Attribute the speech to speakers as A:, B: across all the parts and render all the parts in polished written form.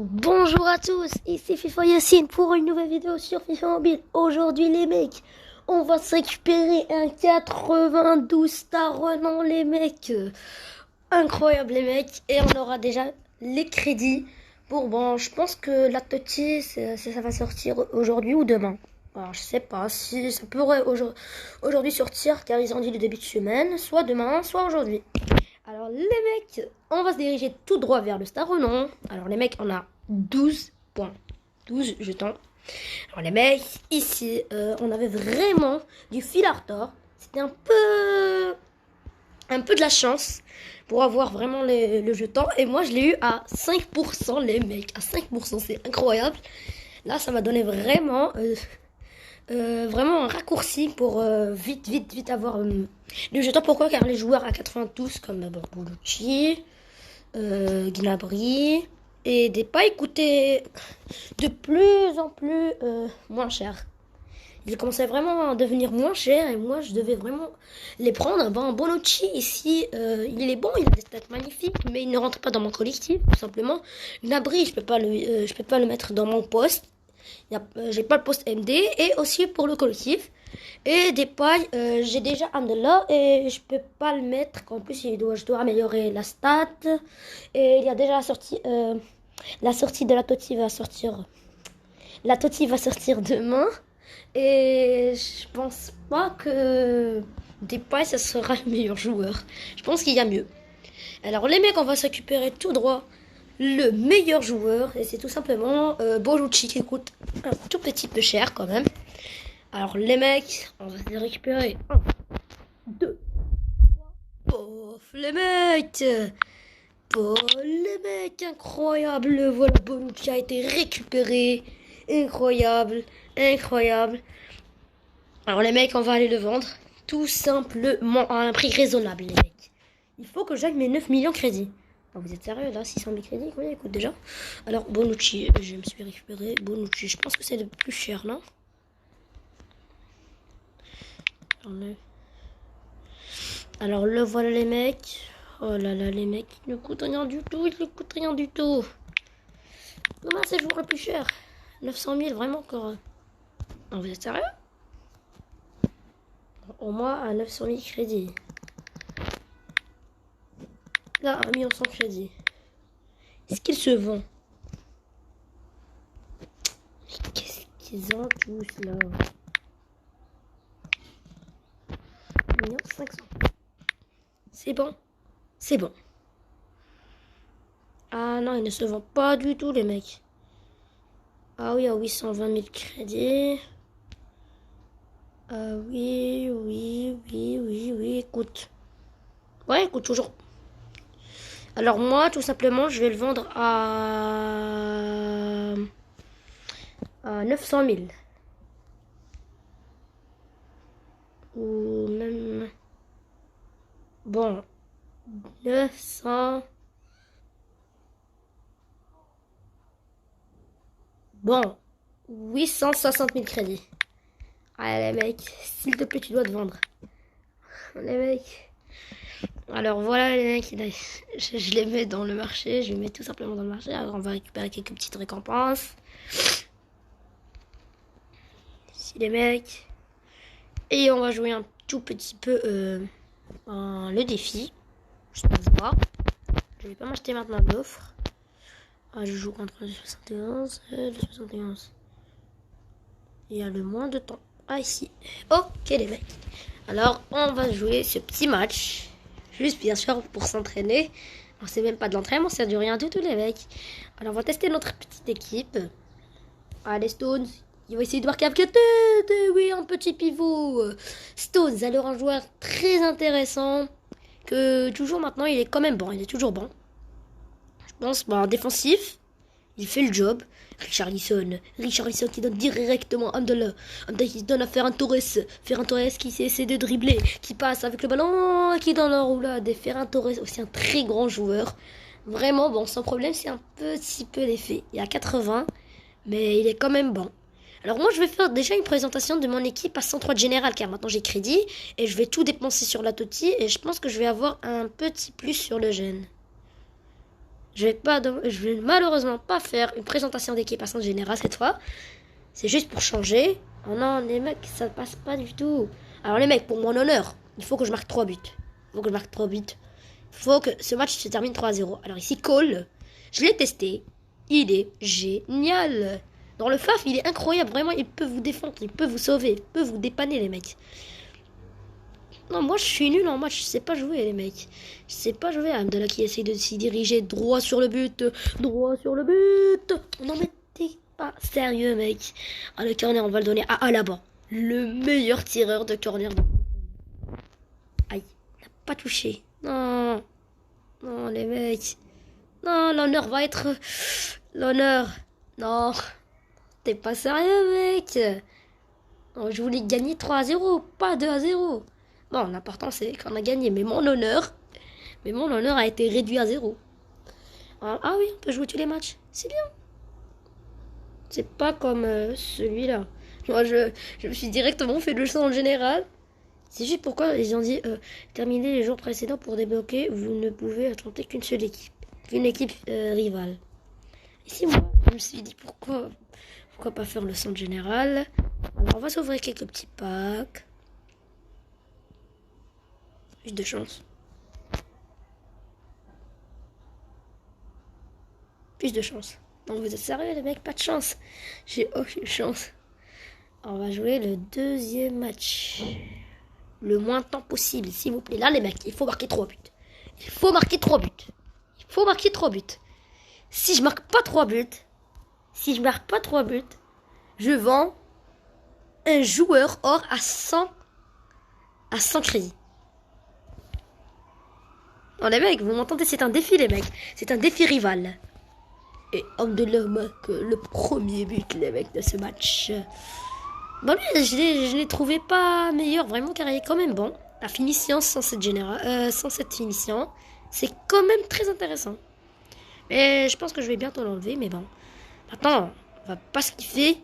A: Bonjour à tous, ici FIFA Yacine pour une nouvelle vidéo sur FIFA Mobile. Aujourd'hui les mecs, on va se récupérer un 92 star Renan les mecs. Incroyable les mecs, et on aura déjà les crédits. Bon, je pense que la Toti ça va sortir aujourd'hui ou demain. Alors je sais pas si ça pourrait aujourd'hui sortir car ils ont dit le début de semaine, soit demain, soit aujourd'hui. Alors les mecs, on va se diriger tout droit vers le Star Renan. Alors les mecs, on a 12 points, 12 jetons. Alors les mecs, ici, on avait vraiment du fil à retordre. C'était un peu de la chance pour avoir vraiment le jeton. Et moi, je l'ai eu à 5% les mecs. À 5%, c'est incroyable. Là, ça m'a donné vraiment un raccourci pour vite avoir le jeton. Pourquoi? Car les joueurs à 92 comme Bonucci, Gnabry et Depay coûtaient de plus en plus moins cher. Ils commençaient vraiment à devenir moins chers et moi je devais vraiment les prendre. Bonucci ici, il est bon, il a des stats magnifiques, mais il ne rentre pas dans mon collectif tout simplement. Gnabry, je peux pas le mettre dans mon poste. J'ai pas le poste MD et aussi pour le collectif. Et Depay, j'ai déjà un de là et je peux pas le mettre. En plus, je dois améliorer la stat. Et il y a déjà la sortie de la Toti va sortir. La Toti va sortir demain. Et je pense pas que Depay, ça sera le meilleur joueur. Je pense qu'il y a mieux. Alors les mecs, on va se récupérer tout droit le meilleur joueur. Et c'est tout simplement Bonucci qui coûte un tout petit peu cher quand même. Alors les mecs, on va les récupérer. 1, 2, 3. Pof, les mecs. Pof, les mecs, incroyable. Voilà, Bonucci a été récupéré. Incroyable. Alors les mecs, on va aller le vendre. Tout simplement à un prix raisonnable, les mecs. Il faut que j'aille mes 9 millions de crédits. Oh, vous êtes sérieux là? 600 000 crédits, combien il coûte déjà? Alors Bonucci, je me suis récupéré. Bonucci, je pense que c'est le plus cher, non? Alors le voilà les mecs. Oh là là les mecs, il ne coûte rien du tout, Comment c'est le joueur le plus cher? 900 000, vraiment encore. Non, vous êtes sérieux? Au moins à 900 000 crédits. Là, 1 million 100 crédits. Est-ce qu'ils se vend? Mais qu'est-ce qu'ils ont tous là? 1 million 500. C'est bon. Ah non, ils ne se vendent pas du tout les mecs. Ah oui, à 820 000 crédits. Ah oui, écoute. Ouais, écoute, toujours. Alors moi, tout simplement, je vais le vendre à 900 000. Ou même... Bon, 900... Bon, 860 000 crédits. Allez les mecs, s'il te plaît, tu dois te vendre. Les mecs. Alors voilà les mecs, je les mets dans le marché. Je les mets tout simplement dans le marché. Alors on va récupérer quelques petites récompenses. Ici les mecs. Et on va jouer un tout petit peu le défi. Je sais pas voir. Je vais pas m'acheter maintenant d'offre. Ah, je joue contre le 71 et le 71. Il y a le moins de temps. Ah, ici. Ok, les mecs. Alors, on va jouer ce petit match. Juste, bien sûr, pour s'entraîner. Alors, c'est même pas de l'entraînement, ça dure rien du tout, les mecs. Alors, on va tester notre petite équipe. Allez, Stones. Il va essayer de marquer avec la tête. Oui, un petit pivot. Stones, alors un joueur très intéressant. Que toujours maintenant, il est quand même bon. Il est toujours bon. Je pense, défensif. Il fait le job. Richarlison qui donne directement à Amdala. Amdala qui donne à Ferran Torres. Ferran Torres qui essaie de dribbler, qui passe avec le ballon, qui est dans la roulade. Et Ferran Torres aussi un très grand joueur. Vraiment bon, sans problème, c'est un petit peu l'effet. Il y a 80, mais il est quand même bon. Alors moi je vais faire déjà une présentation de mon équipe à 103 de général car maintenant j'ai crédit et je vais tout dépenser sur la Toti et je pense que je vais avoir un petit plus sur le jeune. Je vais malheureusement pas faire une présentation d'équipe à Centre Général cette fois. C'est juste pour changer. Oh non, les mecs, ça passe pas du tout. Alors les mecs, pour mon honneur, il faut que je marque 3 buts. Il faut que je marque 3 buts. Il faut que ce match se termine 3-0. Alors ici, Cole, je l'ai testé. Il est génial. Dans le FAF, il est incroyable. Vraiment, il peut vous défendre, il peut vous sauver, il peut vous dépanner, les mecs. Non, moi, je suis nul en match. Je sais pas jouer, les mecs. Je sais pas jouer. Amdallah qui essaye de s'y diriger droit sur le but. Droit sur le but. Non, mais t'es pas sérieux, mec. Ah, le corner, on va le donner à Alaba. Le meilleur tireur de corner. Aïe, il n'a pas touché. Non. Non, les mecs. Non, l'honneur va être... L'honneur. Non. T'es pas sérieux, mec. Non, je voulais gagner 3-0, pas 2-0. Bon, l'important c'est qu'on a gagné, mais mon honneur a été réduit à 0. Ah oui, on peut jouer tous les matchs, c'est bien. C'est pas comme celui-là. Moi, je me suis directement fait le sang en général. C'est juste pourquoi ils ont dit terminer les jours précédents pour débloquer, vous ne pouvez affronter qu'une seule équipe, une équipe rivale. Ici, moi, je me suis dit pourquoi pas faire le centre général. Alors, on va s'ouvrir quelques petits packs. Plus de chance. Plus de chance. Non, vous êtes sérieux, les mecs? Pas de chance. J'ai aucune chance. Alors, on va jouer le deuxième match. Le moins de temps possible, s'il vous plaît. Là, les mecs, il faut marquer 3 buts. Il faut marquer 3 buts. Il faut marquer 3 buts. Si je marque pas 3 buts, je vends un joueur or à 100 crédits. Non, les mecs, vous m'entendez, c'est un défi, les mecs. C'est un défi rival. Et homme de l'homme, le premier but, les mecs, de ce match. Bon, lui, je l'ai trouvé pas meilleur, vraiment, car il est quand même bon. La finition sans cette finition, c'est quand même très intéressant. Mais je pense que je vais bientôt l'enlever, mais bon. Maintenant, on va pas se kiffer.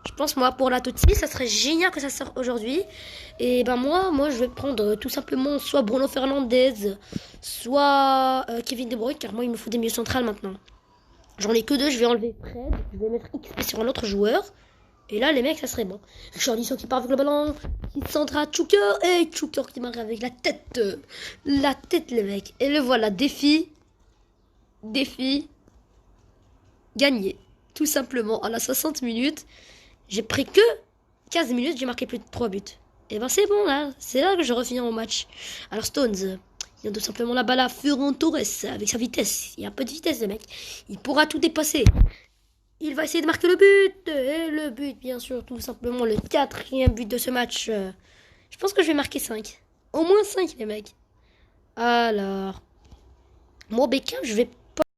A: Je pense, moi, pour la Totti, ça serait génial que ça sorte aujourd'hui. Et ben moi, je vais prendre tout simplement soit Bruno Fernandes, soit Kevin De Bruyne, car moi, il me faut des milieux centrales maintenant. J'en ai que 2, je vais enlever Fred, je vais mettre XP sur un autre joueur. Et là, les mecs, ça serait bon. Richarlison qui part avec le ballon, qui centre à Chuker, et Chuker qui marque avec la tête. La tête, les mecs. Et le voilà, défi, gagné. Tout simplement, à la 60 minutes. J'ai pris que 15 minutes, j'ai marqué plus de 3 buts. Et ben c'est bon là, c'est là que je reviens mon match. Alors Stones, il a tout simplement la balle à Ferran Torres avec sa vitesse. Il y a un peu de vitesse le mec. Il pourra tout dépasser. Il va essayer de marquer le but. Et le but bien sûr, tout simplement le 4e but de ce match. Je pense que je vais marquer 5. Au moins 5 les mecs. Alors, moi Beckham, je vais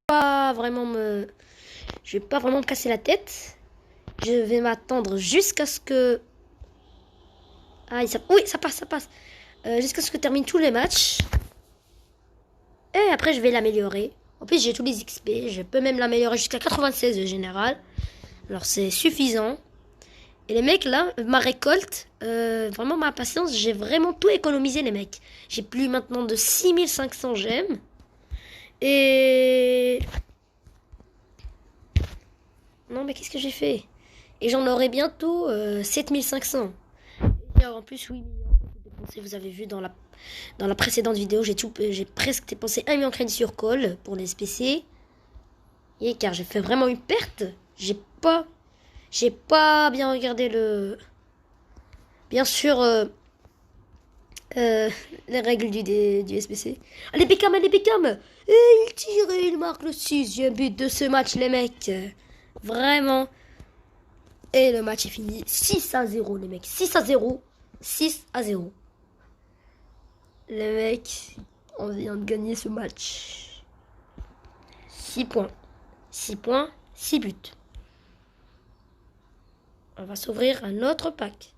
A: pas vraiment me casser la tête. Je vais m'attendre jusqu'à ce que... oui, ça passe. Jusqu'à ce que termine tous les matchs. Et après, je vais l'améliorer. En plus, j'ai tous les XP. Je peux même l'améliorer jusqu'à 96 de général. Alors, c'est suffisant. Et les mecs, là, ma récolte, vraiment ma patience, j'ai vraiment tout économisé, les mecs. J'ai plus maintenant de 6500 gemmes. Et... Non, mais qu'est-ce que j'ai fait? Et j'en aurai bientôt 7500. Et en plus, 8 millions de dépensés. Vous avez vu dans la précédente vidéo, j'ai presque dépensé 1 million de crédit sur call pour les SPC. Et car j'ai fait vraiment une perte. J'ai pas bien regardé bien sûr, les règles du SPC. Allez, Beckham. Et il tire et il marque le 6e but de ce match, les mecs. Vraiment. Et le match est fini 6-0, les mecs. 6-0. Les mecs, on vient de gagner ce match. 6 points. 6 buts. On va s'ouvrir un autre pack.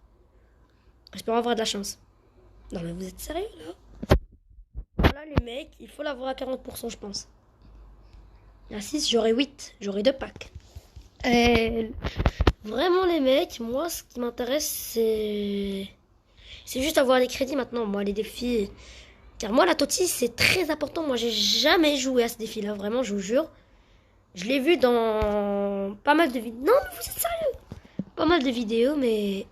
A: J'espère avoir de la chance. Non mais vous êtes sérieux là? Voilà les mecs, il faut l'avoir à 40% je pense. À 6, j'aurai 8. J'aurai 2 packs. Et... Vraiment les mecs, moi ce qui m'intéresse c'est juste avoir les crédits maintenant. Moi les défis, Car moi, la Totti, c'est très important. Moi, j'ai jamais joué à ce défi-là, vraiment, je vous jure. Je l'ai vu dans pas mal de vidéos. Non, mais vous êtes sérieux? Pas mal de vidéos, mais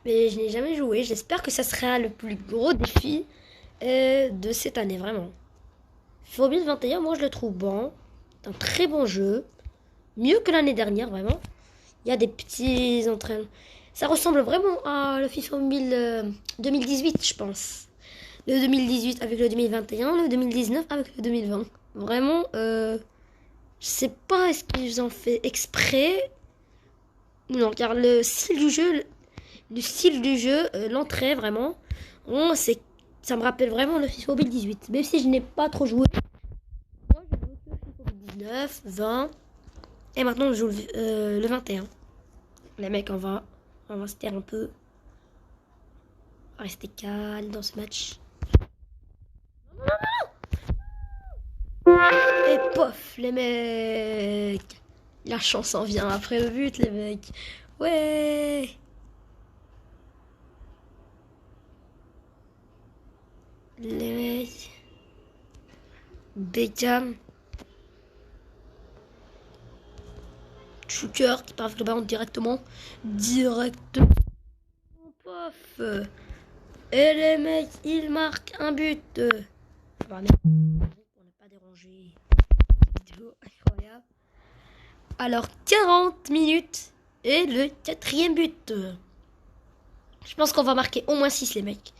A: je n'ai jamais joué. J'espère que ça sera le plus gros défi de cette année, vraiment. FIFA 21, moi, je le trouve bon. C'est un très bon jeu. Mieux que l'année dernière, vraiment. Il y a des petits entraînements. Ça ressemble vraiment à le FIFA 2018, je pense. Le 2018 avec le 2021, le 2019 avec le 2020. Vraiment, je sais pas est-ce qu'ils ont fait exprès. Non, car le style du jeu, l'entrée vraiment, ça me rappelle vraiment le FIFA 2018. Même si je n'ai pas trop joué. Moi, je joue que le FIFA 19, 20, et maintenant je joue le 21. Les mecs, on va se taire un peu. On va rester calme dans ce match. Et pof, les mecs. La chance en vient après le but, les mecs. Ouais. Les mecs. Beckham. Chuker qui part avec le ballon directement. Directement. Pof. Et les mecs, ils marquent un but. Bah, mais on n'a pas dérangé. Vidéo incroyable. Alors, 40 minutes et le 4e but. Je pense qu'on va marquer au moins 6, les mecs.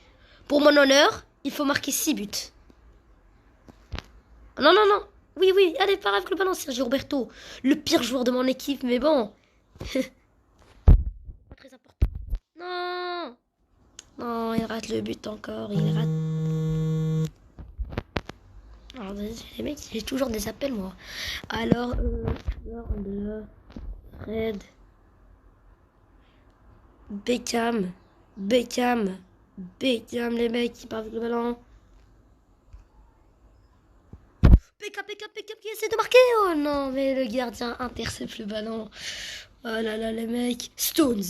A: Pour mon honneur, il faut marquer 6 buts. Non, non, non. Oui, oui, allez, par avec le ballon, Sergio Roberto. Le pire joueur de mon équipe, mais bon. Pas très important. Non. Non, il rate le but encore. Il rate. Alors, les mecs, j'ai toujours des appels, moi. Alors, Fred. Beckham. Beckham. Beckham, les mecs, qui partent avec le ballon. Beckham qui essaie de marquer. Oh non, mais le gardien intercepte le ballon. Oh là là, les mecs. Stones,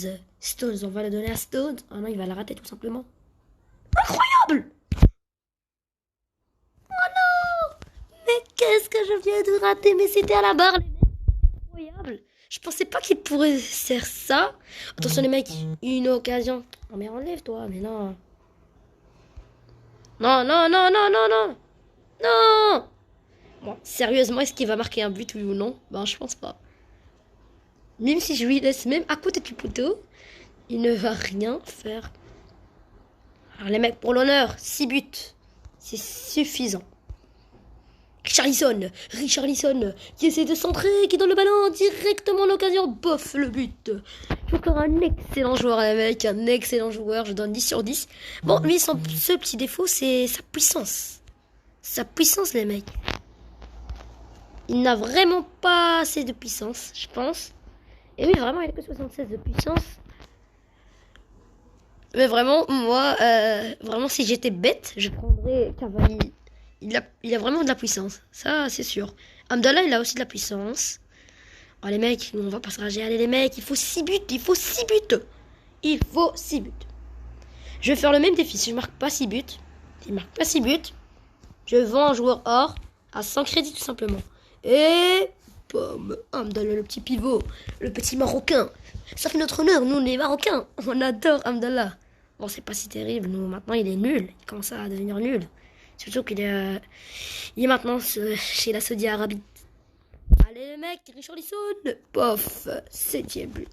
A: on va le donner à Stones. Oh non, il va la rater tout simplement. Incroyable. Oh non. Mais qu'est-ce que je viens de rater? Mais c'était à la barre, les mecs. Incroyable. Je pensais pas qu'il pourrait faire ça. Attention, les mecs, une occasion. Non, mais enlève-toi, mais non. Non, non, non, non, non, non. Non. Bon, sérieusement, est-ce qu'il va marquer un but, oui ou non? Ben, je pense pas. Même si je lui laisse même à côté du poteau, il ne va rien faire. Alors les mecs, pour l'honneur, 6 buts. C'est suffisant. Richarlison, qui essaie de centrer, qui donne le ballon directement à l'occasion. Bof, le but. Encore un excellent joueur, les mecs, un excellent joueur. Je donne 10 sur 10. Bon, lui, son seul petit défaut, c'est sa puissance. Sa puissance, les mecs. Il n'a vraiment pas assez de puissance, je pense. Et oui, vraiment, il a que 76 de puissance. Mais vraiment, moi, vraiment, si j'étais bête, je prendrais Cavani. Il a vraiment de la puissance. Ça, c'est sûr. Amdallah, il a aussi de la puissance. Oh, les mecs, on va pas se rager. Allez, les mecs, il faut 6 buts. Il faut 6 buts. Il faut 6 buts. Je vais faire le même défi. Si je marque pas 6 buts, s'il marque pas 6 buts, je vends un joueur or à 100 crédits, tout simplement. Et... Pomme, Amdallah, le petit pivot, le petit Marocain. Ça fait notre honneur, nous, les Marocains. On adore Amdallah. Bon, c'est pas si terrible. Nous, maintenant, il est nul. Il commence à devenir nul. Surtout qu'il est maintenant chez la Saudi Arabie. Allez, le mec, Richarlison. Pof, 7e but.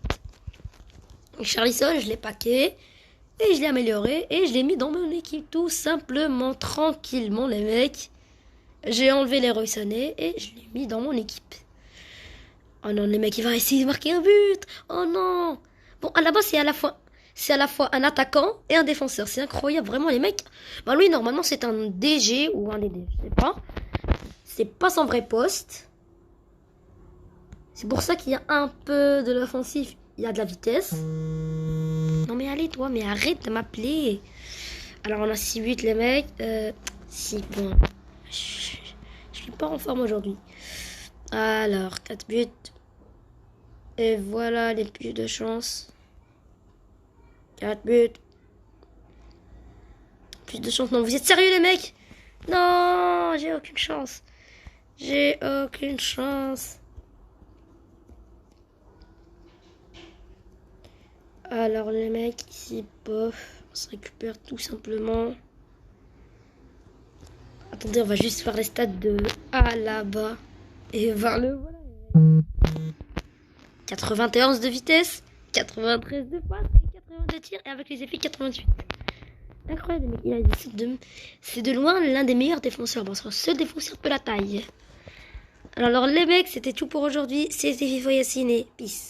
A: Richarlison, je l'ai paqué. Et je l'ai amélioré. Et je l'ai mis dans mon équipe, tout simplement, tranquillement, les mecs. J'ai enlevé les Leroy Sané et je l'ai mis dans mon équipe. Oh non, les mecs, il va essayer de marquer un but. Oh non. Bon, à la base, c'est à la fois un attaquant et un défenseur. C'est incroyable, vraiment, les mecs. Bah, lui, normalement, c'est un DG ou un DD, je sais pas. C'est pas son vrai poste. C'est pour ça qu'il y a un peu de l'offensif. Il y a de la vitesse. Non, mais allez, toi, mais arrête de m'appeler. Alors, on a 6-8, les mecs. Si, bon. Je suis pas en forme aujourd'hui. Alors, 4 buts. Et voilà les plus de chance. 4 buts. plus de chance. Non, vous êtes sérieux les mecs? Non, j'ai aucune chance. J'ai aucune chance. Alors les mecs, ici, bof, on se récupère tout simplement. Attendez, on va juste faire les stats de A là-bas. Et voir le voilà. 91 de vitesse, 93 de passe et 80 de tir. Et avec les effets, 88. Incroyable, mais il a c'est de loin l'un des meilleurs défenseurs. Bon, ce défenseur de la taille. Alors les mecs, c'était tout pour aujourd'hui. C'était Fifa Yacine et peace.